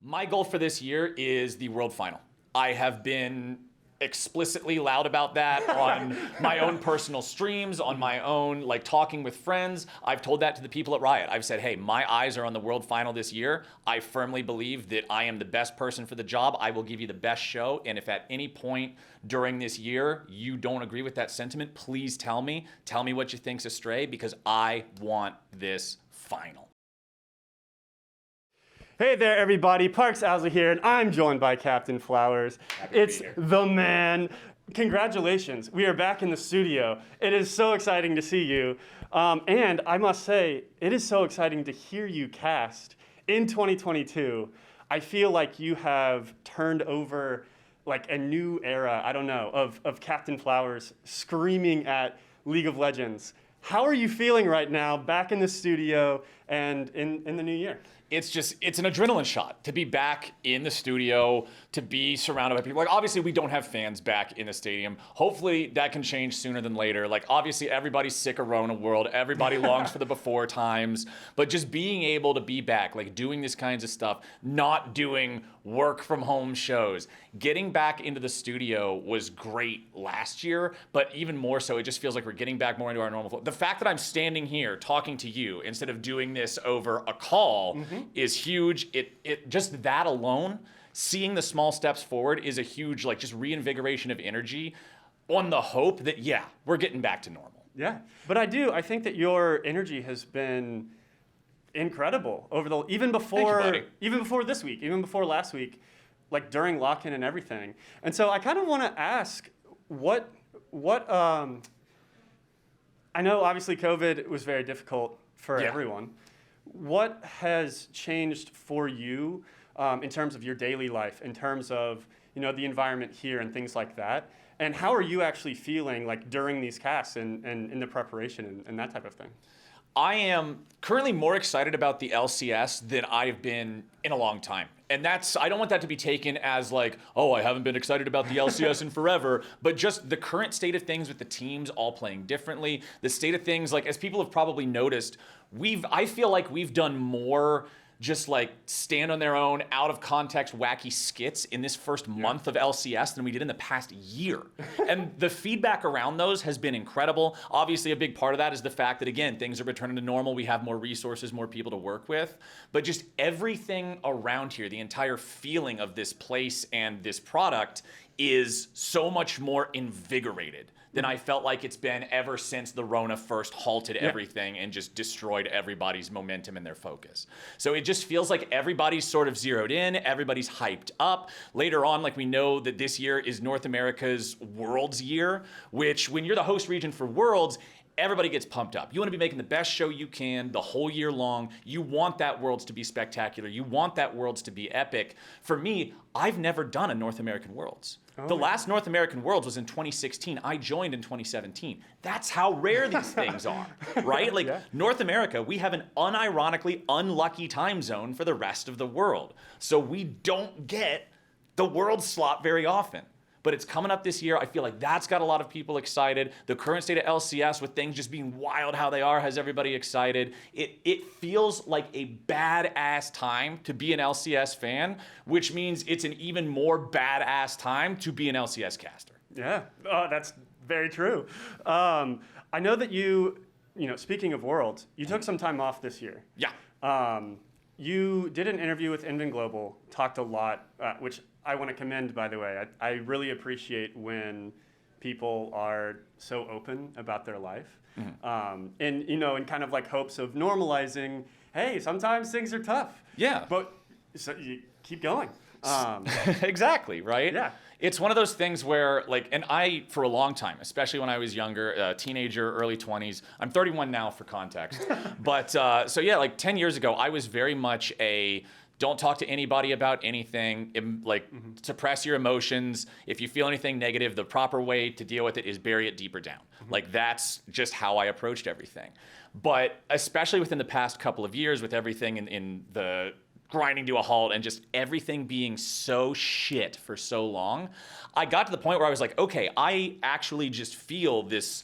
My goal for this year is the world final. I have been explicitly loud about that on my own personal streams, on my own, like talking with friends. I've told that to the people at Riot. I've said, hey, my eyes are on the world final this year. I firmly believe that I am the best person for the job. I will give you the best show. And if at any point during this year you don't agree with that sentiment, please tell me. Tell me what you think's astray, because I want this final. Hey there, everybody. Parks Ousley here, and I'm joined by CaptainFlowers. It's the man. Congratulations. We are back in the studio. It is so exciting to see you. And I must say, it is so exciting to hear you cast in 2022. I feel like you have turned over like a new era, I don't know, of CaptainFlowers screaming at League of Legends. How are you feeling right now, back in the studio and in the new year? It's an adrenaline shot to be back in the studio, to be surrounded by people. Like, obviously, we don't have fans back in the stadium. Hopefully, that can change sooner than later. Like, obviously, everybody's sick of Rona World. Everybody longs for the before times. But just being able to be back, like doing this kinds of stuff, not doing work from home shows, getting back into the studio was great last year. But even more so, it just feels like we're getting back more into our normal flow. The fact that I'm standing here talking to you instead of doing this over a call is huge. It just that alone, seeing the small steps forward, is a huge, like, just reinvigoration of energy on the hope that, yeah, we're getting back to normal. Yeah, but I think that your energy has been incredible over even before this week, even before last week, like during lock-in and everything. And so I kind of want to ask what I know obviously COVID was very difficult for everyone. What has changed for you in terms of your daily life, in terms of the environment here and things like that? And how are you actually feeling like during these casts and in the preparation and that type of thing? I am currently more excited about the LCS than I've been in a long time. And I don't want that to be taken as like, oh, I haven't been excited about the LCS in forever, but just the current state of things with the teams all playing differently, the state of things, like, as people have probably noticed, I feel like we've done more just like stand on their own, out of context, wacky skits in this first month of LCS than we did in the past year. And the feedback around those has been incredible. Obviously, a big part of that is the fact that, again, things are returning to normal. We have more resources, more people to work with. But just everything around here, the entire feeling of this place and this product is so much more invigorated than I felt like it's been ever since the Rona first halted everything and just destroyed everybody's momentum and their focus. So it just feels like everybody's sort of zeroed in, everybody's hyped up. Later on, like, we know that this year is North America's Worlds year, which when you're the host region for Worlds, everybody gets pumped up. You want to be making the best show you can the whole year long. You want that Worlds to be spectacular. You want that Worlds to be epic. For me, I've never done a North American Worlds. The last North American Worlds was in 2016. I joined in 2017. That's how rare these things are, right? Like, North America, we have an unironically unlucky time zone for the rest of the world. So we don't get the World slot very often. But it's coming up this year. I feel like that's got a lot of people excited. The current state of LCS, with things just being wild how they are, has everybody excited. It feels like a badass time to be an LCS fan, which means it's an even more badass time to be an LCS caster. Yeah, that's very true. I know that speaking of Worlds, you took some time off this year. Yeah. You did an interview with Invin Global, talked a lot, which I want to commend, by the way. I really appreciate when people are so open about their life. And in kind of like hopes of normalizing, hey, sometimes things are tough. Yeah. But so you keep going. Exactly, right? Yeah. It's one of those things where, like, and I, for a long time, especially when I was younger, teenager, early 20s, I'm 31 now for context. But, so yeah, like 10 years ago, I was very much don't talk to anybody about anything, suppress your emotions. If you feel anything negative, the proper way to deal with it is bury it deeper down. Like, that's just how I approached everything. But especially within the past couple of years, with everything in the grinding to a halt and just everything being so shit for so long, I got to the point where I was like, okay, I actually just feel this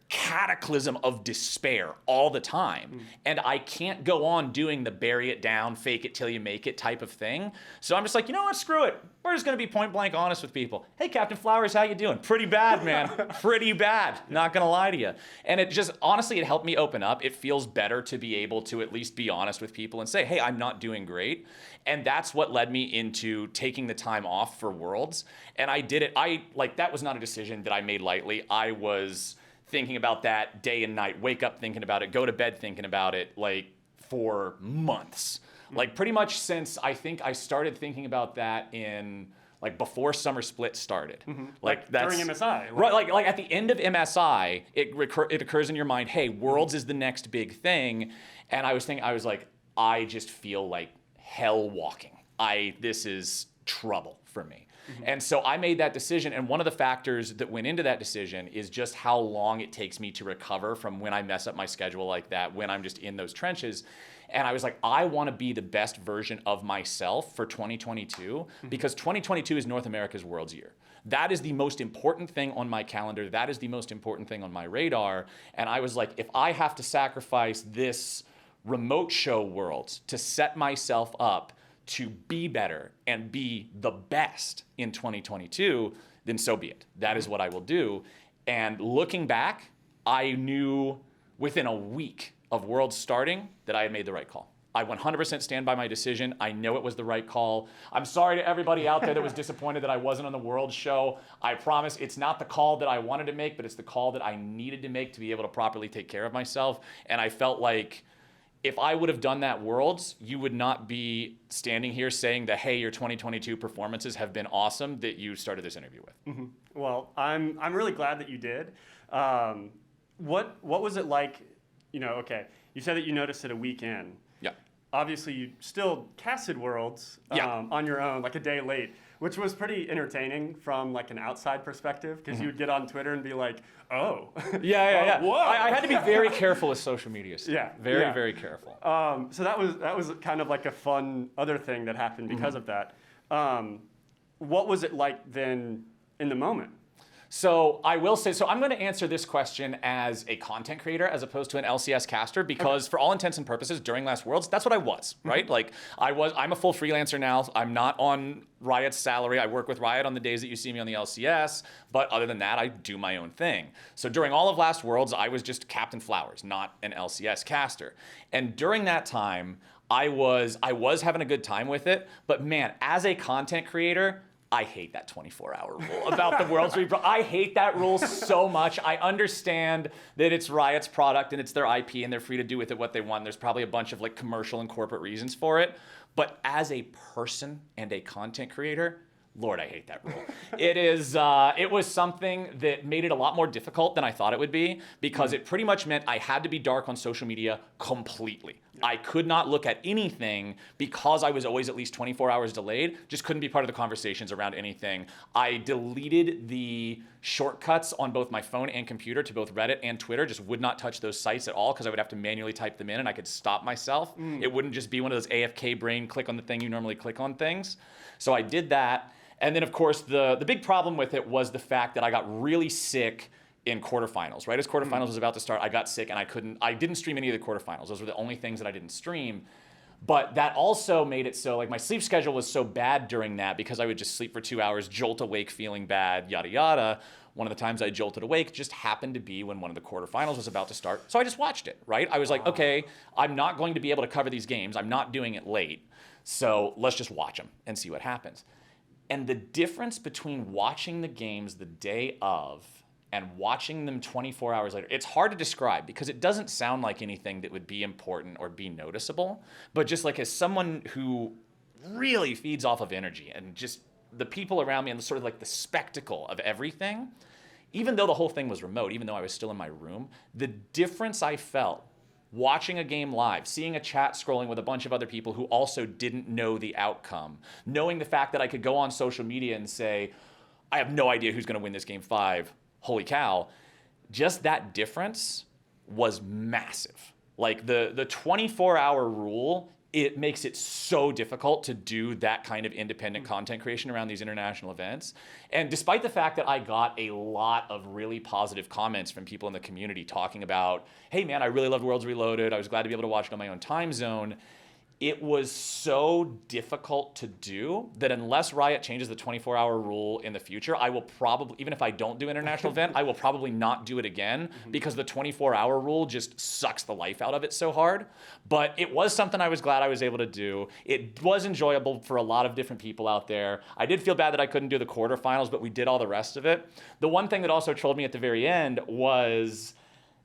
cataclysm of despair all the time. And I can't go on doing the bury it down, fake it till you make it type of thing. So I'm just like, you know what, screw it. We're just gonna be point blank honest with people. Hey, Captain Flowers, how you doing? Pretty bad, man. Pretty bad. Not gonna lie to you. And it just, honestly, it helped me open up. It feels better to be able to at least be honest with people and say, hey, I'm not doing great. And that's what led me into taking the time off for Worlds. And I did it, that was not a decision that I made lightly. I was thinking about that day and night, wake up thinking about it, go to bed thinking about it, like for months. Like pretty much since I think I started thinking about that in like before Summer Split started. Like during MSI. Right, like at the end of MSI, it occurs in your mind, hey, Worlds is the next big thing. And I was like, I just feel like hell walking. This is trouble for me. And so I made that decision, and one of the factors that went into that decision is just how long it takes me to recover from when I mess up my schedule like that, when I'm just in those trenches. And I was like, I want to be the best version of myself for 2022, because 2022 is North America's World's year. That is the most important thing on my calendar. That is the most important thing on my radar. And I was like, if I have to sacrifice this remote show Worlds to set myself up to be better and be the best in 2022, then so be it. That is what I will do. And looking back, I knew within a week of Worlds starting that I had made the right call. I 100% stand by my decision. I know it was the right call. I'm sorry to everybody out there that was disappointed that I wasn't on the Worlds show. I promise it's not the call that I wanted to make, but it's the call that I needed to make to be able to properly take care of myself. And I felt like if I would have done that Worlds, you would not be standing here saying that, hey, your 2022 performances have been awesome that you started this interview with. Well, I'm really glad that you did. What was it like, okay, you said that you noticed it a week in. Yeah. Obviously, you still casted Worlds on your own, like a day late, which was pretty entertaining from like an outside perspective, because you would get on Twitter and be like, oh. Yeah. Whoa. I had to be very careful with social media stuff. Yeah. Very careful. So that was kind of like a fun other thing that happened because of that. What was it like then in the moment? So I will say, so I'm going to answer this question as a content creator as opposed to an LCS caster, because for all intents and purposes during last Worlds, that's what I was, right? Like I'm a full freelancer now. I'm not on Riot's salary. I work with Riot on the days that you see me on the LCS, but other than that, I do my own thing. So during all of last Worlds, I was just CaptainFlowers, not an LCS caster. And during that time, I was having a good time with it, but man, as a content creator, I hate that 24-hour rule about the Worlds Rebrand. I hate that rule so much. I understand that it's Riot's product and it's their IP and they're free to do with it what they want. There's probably a bunch of like commercial and corporate reasons for it. But as a person and a content creator, Lord, I hate that rule. It was something that made it a lot more difficult than I thought it would be, because it pretty much meant I had to be dark on social media completely. I could not look at anything because I was always at least 24 hours delayed, just couldn't be part of the conversations around anything. I deleted the shortcuts on both my phone and computer to both Reddit and Twitter, just would not touch those sites at all because I would have to manually type them in and I could stop myself. It wouldn't just be one of those AFK brain click on the thing you normally click on things. So I did that. And then, of course, the big problem with it was the fact that I got really sick in quarterfinals. Right as quarterfinals was about to start, I got sick and I didn't stream any of the quarterfinals. Those were the only things that I didn't stream. But that also made it so, like, my sleep schedule was so bad during that because I would just sleep for 2 hours, jolt awake feeling bad, yada, yada. One of the times I jolted awake just happened to be when one of the quarterfinals was about to start. So I just watched it, right? I was like, okay, I'm not going to be able to cover these games. I'm not doing it late. So let's just watch them and see what happens. And the difference between watching the games the day of and watching them 24 hours later, it's hard to describe because it doesn't sound like anything that would be important or be noticeable. But just like as someone who really feeds off of energy and just the people around me and sort of like the spectacle of everything, even though the whole thing was remote, even though I was still in my room, the difference I felt watching a game live, seeing a chat scrolling with a bunch of other people who also didn't know the outcome, knowing the fact that I could go on social media and say, I have no idea who's going to win this game 5. Holy cow. Just that difference was massive. Like the 24-hour rule it makes it so difficult to do that kind of independent content creation around these international events. And despite the fact that I got a lot of really positive comments from people in the community talking about, hey man, I really loved Worlds Reloaded, I was glad to be able to watch it on my own time zone, it was so difficult to do that unless Riot changes the 24-hour rule in the future, I will probably, even if I don't do an international event, I will probably not do it again because the 24-hour rule just sucks the life out of it so hard. But it was something I was glad I was able to do. It was enjoyable for a lot of different people out there. I did feel bad that I couldn't do the quarterfinals, but we did all the rest of it. The one thing that also trolled me at the very end was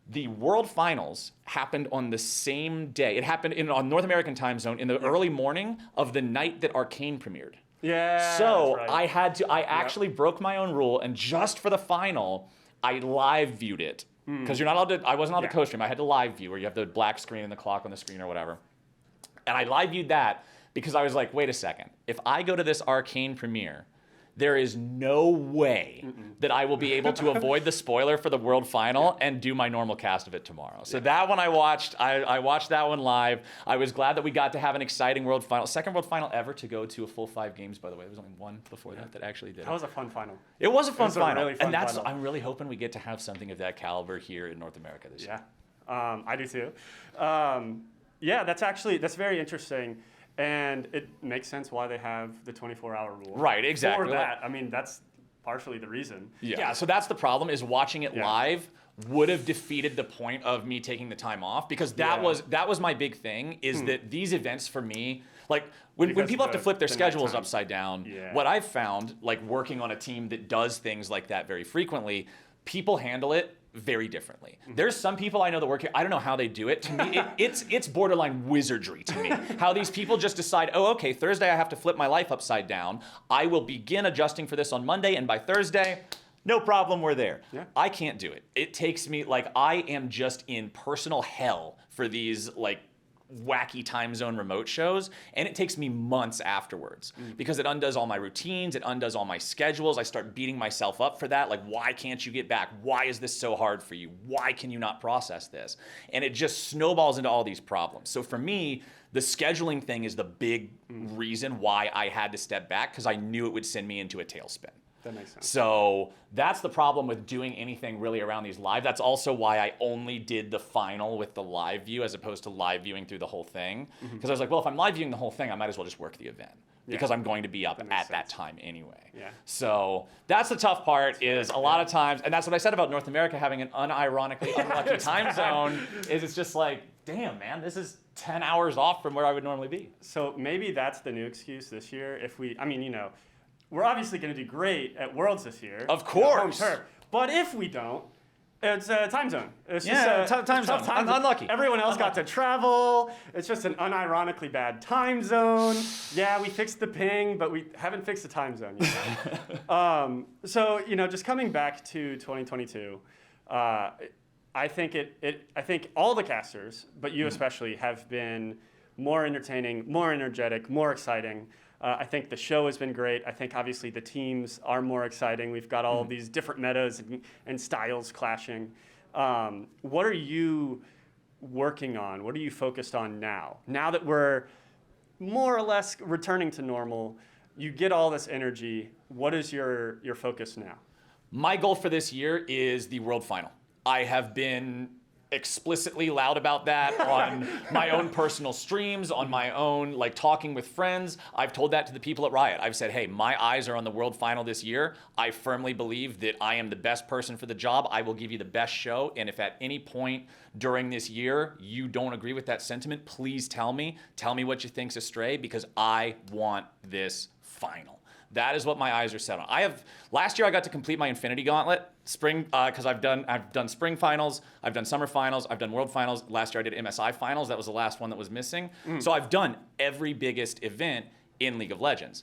the World Finals happened on the same day. It happened on North American time zone in the early morning of the night that Arcane premiered. Yeah. So that's right. I actually broke my own rule, and just for the final, I live viewed it. Because you're not allowed to, I wasn't allowed to co-stream. I had to live view, where you have the black screen and the clock on the screen or whatever. And I live viewed that because I was like, wait a second. If I go to this Arcane premiere, there is no way that I will be able to avoid the spoiler for the World Final and do my normal cast of it tomorrow. So that one I watched that one live. I was glad that we got to have an exciting World Final. Second World Final ever to go to a full 5 games, by the way. There was only one before that actually did it. That was a fun final. It was a fun final. Really fun and that's final. I'm really hoping we get to have something of that caliber here in North America this year. Yeah, I do too. Yeah, that's very interesting. And it makes sense why they have the 24-hour rule. Right, exactly. For that, I mean, that's partially the reason. Yeah, so that's the problem, is watching it live would have defeated the point of me taking the time off, because that was my big thing, is that these events for me, like when people have to flip their schedules upside down, what I've found, like working on a team that does things like that very frequently, people handle it very differently. There's some people I know that work here, I don't know how they do it. To me, it's borderline wizardry to me. How these people just decide, oh, okay, Thursday I have to flip my life upside down. I will begin adjusting for this on Monday, and by Thursday, no problem, we're there. Yeah. I can't do it. It takes me, like, I am just in personal hell for these, like, wacky time zone remote shows, and it takes me months afterwards because it undoes all my routines, it undoes all my schedules. I start beating myself up for that, like, why can't you get back? Why is this so hard for you? Why can you not process this? And it just snowballs into all these problems. So for me, the scheduling thing is the big reason why I had to step back, because I knew it would send me into a tailspin. That makes sense. So that's the problem with doing anything really around these live. That's also why I only did the final with the live view as opposed to live viewing through the whole thing. Because I was like, well, if I'm live viewing the whole thing, I might as well just work the event. Because I'm going to be up at that time anyway. Yeah. So that's the tough part, is a lot of times, and that's what I said about North America having an unironically unlucky time zone, is it's just like, damn, man, this is 10 hours off from where I would normally be. So maybe that's the new excuse this year. If we, I mean, you know, we're obviously going to do great at Worlds this year. Of course. Home turf. But if we don't, it's a time zone. It's just a time zone. Unlucky. Everyone else got to travel. It's just an unironically bad time zone. Yeah, we fixed the ping, but we haven't fixed the time zone yet. So, you know, just coming back to 2022, I think I think all the casters, but you especially, have been more entertaining, more energetic, more exciting. I think the show has been great. I think obviously the teams are more exciting. We've got all these different metas and styles clashing. What are you working on? What are you focused on now? Now that we're more or less returning to normal, you get all this energy. What is your focus now? My goal for this year is the World Final. I have been explicitly loud about that on my own personal streams, on my own, like, talking with friends. I've told that to the people at Riot. I've said, hey, my eyes are on the World Final this year. I firmly believe that I am the best person for the job. I will give you the best show. And if at any point during this year you don't agree with that sentiment, please tell me. Tell me what you think's astray, because I want this final. That is what my eyes are set on. Last year I got to complete my Infinity Gauntlet, spring, because I've done spring finals, I've done summer finals, I've done world finals. Last year I did MSI finals. That was the last one that was missing. So I've done every biggest event in League of Legends,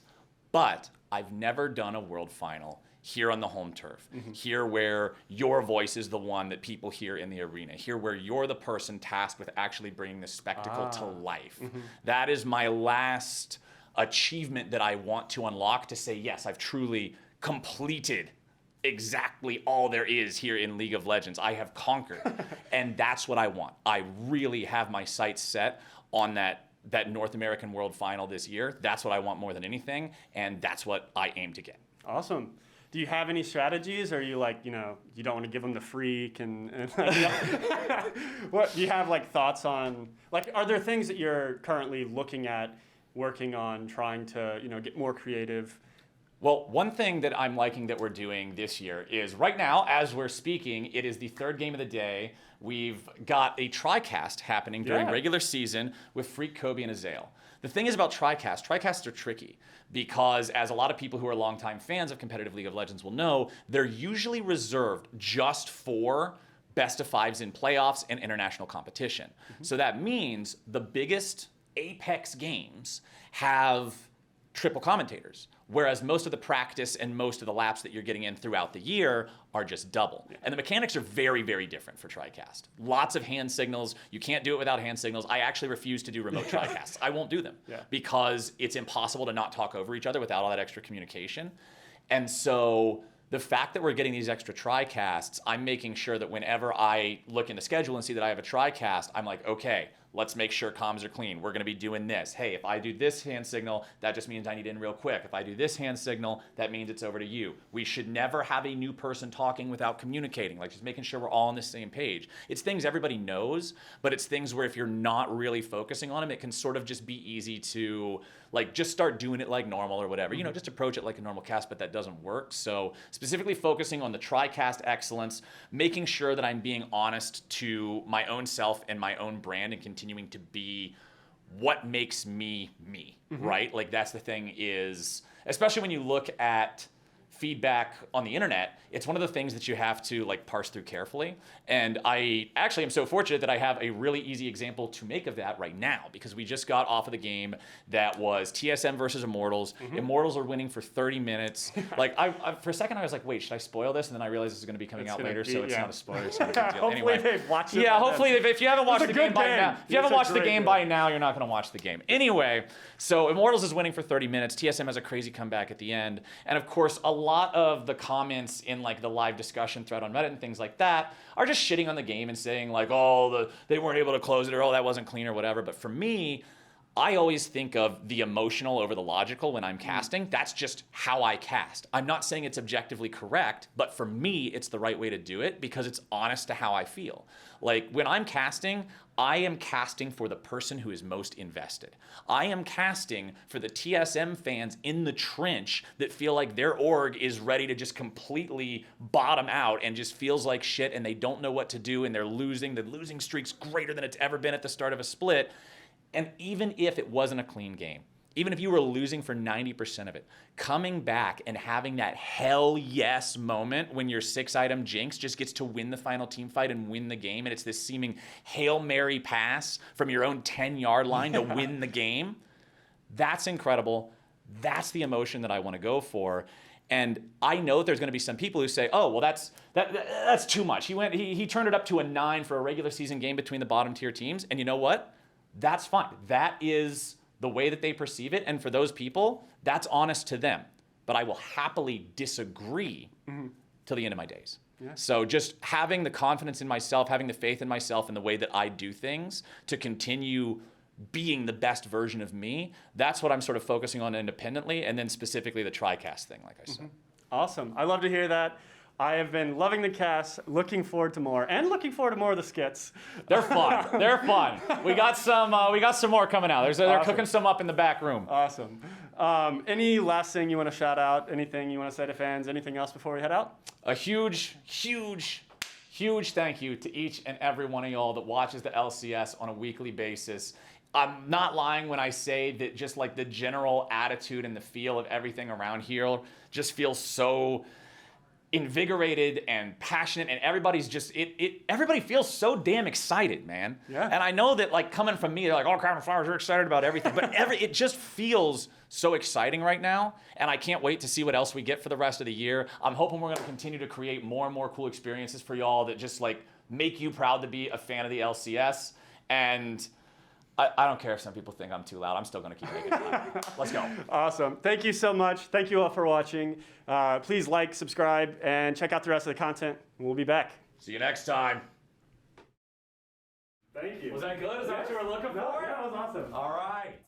but I've never done a world final here on the home turf, here where your voice is the one that people hear in the arena, here where you're the person tasked with actually bringing the spectacle to life. That is my last achievement that I want to unlock, to say, yes, I've truly completed exactly all there is here in League of Legends. I have conquered. And that's what I want. I really have my sights set on that that North American World Final this year. That's what I want more than anything, and that's what I aim to get. Awesome. Do you have any strategies, or are you like, you don't want to give them the freak and what, do you have like thoughts on, like, are there things that you're currently looking at, working on, trying to, get more creative? Well, one thing that I'm liking that we're doing this year is right now, as we're speaking, it is the third game of the day. We've got a TriCast happening during regular season with Freak, Kobe, and Azael. The thing is about TriCasts are tricky because, as a lot of people who are longtime fans of competitive League of Legends will know, they're usually reserved just for best of fives in playoffs and international competition. So that means the biggest Apex games have triple commentators, whereas most of the practice and most of the laps that you're getting in throughout the year are just double. And the mechanics are very, very different for TriCast. Lots of hand signals. You can't do it without hand signals. I actually refuse to do remote TriCasts. I won't do them because it's impossible to not talk over each other without all that extra communication. And so the fact that we're getting these extra TriCasts, I'm making sure that whenever I look in the schedule and see that I have a TriCast, I'm like, okay, let's make sure comms are clean. We're going to be doing this. Hey, if I do this hand signal, that just means I need in real quick. If I do this hand signal, that means it's over to you. We should never have a new person talking without communicating, like just making sure we're all on the same page. It's things everybody knows, but it's things where if you're not really focusing on them, it can sort of just be easy to like just start doing it like normal or whatever. Just approach it like a normal cast, but that doesn't work. So specifically focusing on the TriCast excellence, making sure that I'm being honest to my own self and my own brand and continuing to be what makes me me, right? Like that's the thing is, especially when you look at feedback on the internet, it's one of the things that you have to like parse through carefully. And I actually am so fortunate that I have a really easy example to make of that right now, because we just got off of the game that was TSM versus Immortals. Immortals are winning for 30 minutes. Like I for a second I was like, wait, should I spoil this? And then I realized this is going to be coming out later, so it's not a spoiler. It's not a big deal. Hopefully anyway, they've watched it. Yeah, hopefully if you haven't watched the game by now, if you haven't watched the game by game. now, you're not going to watch the game. Anyway, so Immortals is winning for 30 minutes. TSM has a crazy comeback at the end. And of course, a lot of the comments in like the live discussion thread on Reddit and things like that are just shitting on the game and saying like, oh, they weren't able to close it, or oh, that wasn't clean or whatever. But for me, I always think of the emotional over the logical when I'm casting. That's just how I cast. I'm not saying it's objectively correct, but for me, it's the right way to do it because it's honest to how I feel. Like when I'm casting, I am casting for the person who is most invested. I am casting for the TSM fans in the trench that feel like their org is ready to just completely bottom out and just feels like shit and they don't know what to do and they're losing. The losing streak's greater than it's ever been at the start of a split. And even if it wasn't a clean game, even if you were losing for 90% of it, coming back and having that hell yes moment when your 6-item Jinx just gets to win the final team fight and win the game, and it's this seeming Hail Mary pass from your own 10-yard line to win the game, that's incredible. That's the emotion that I want to go for. And I know there's going to be some people who say, oh, well, that's too much. He turned it up to a 9 for a regular season game between the bottom tier teams. And you know what? That's fine. That is the way that they perceive it. And for those people, that's honest to them. But I will happily disagree till the end of my days. Yeah. So just having the confidence in myself, having the faith in myself and the way that I do things to continue being the best version of me, that's what I'm sort of focusing on independently. And then specifically the TriCast thing, like I said. Awesome. I love to hear that. I have been loving the cast, looking forward to more, and looking forward to more of the skits. They're fun. They're fun. We got some more coming out. They're cooking some up in the back room. Awesome. Any last thing you want to shout out? Anything you want to say to fans? Anything else before we head out? A huge thank you to each and every one of y'all that watches the LCS on a weekly basis. I'm not lying when I say that just like the general attitude and the feel of everything around here just feels so invigorated and passionate, and everybody's just everybody feels so damn excited, man. Yeah. And I know that like coming from me, they're like, oh, CaptainFlowers, you're excited about everything. But it just feels so exciting right now, and I can't wait to see what else we get for the rest of the year. I'm hoping we're gonna continue to create more and more cool experiences for y'all that just like make you proud to be a fan of the LCS. And I don't care if some people think I'm too loud. I'm still going to keep making it loud. Let's go. Awesome. Thank you so much. Thank you all for watching. Please like, subscribe, and check out the rest of the content. We'll be back. See you next time. Thank you. Was that good? Is that what you were looking for? No, that was awesome. All right.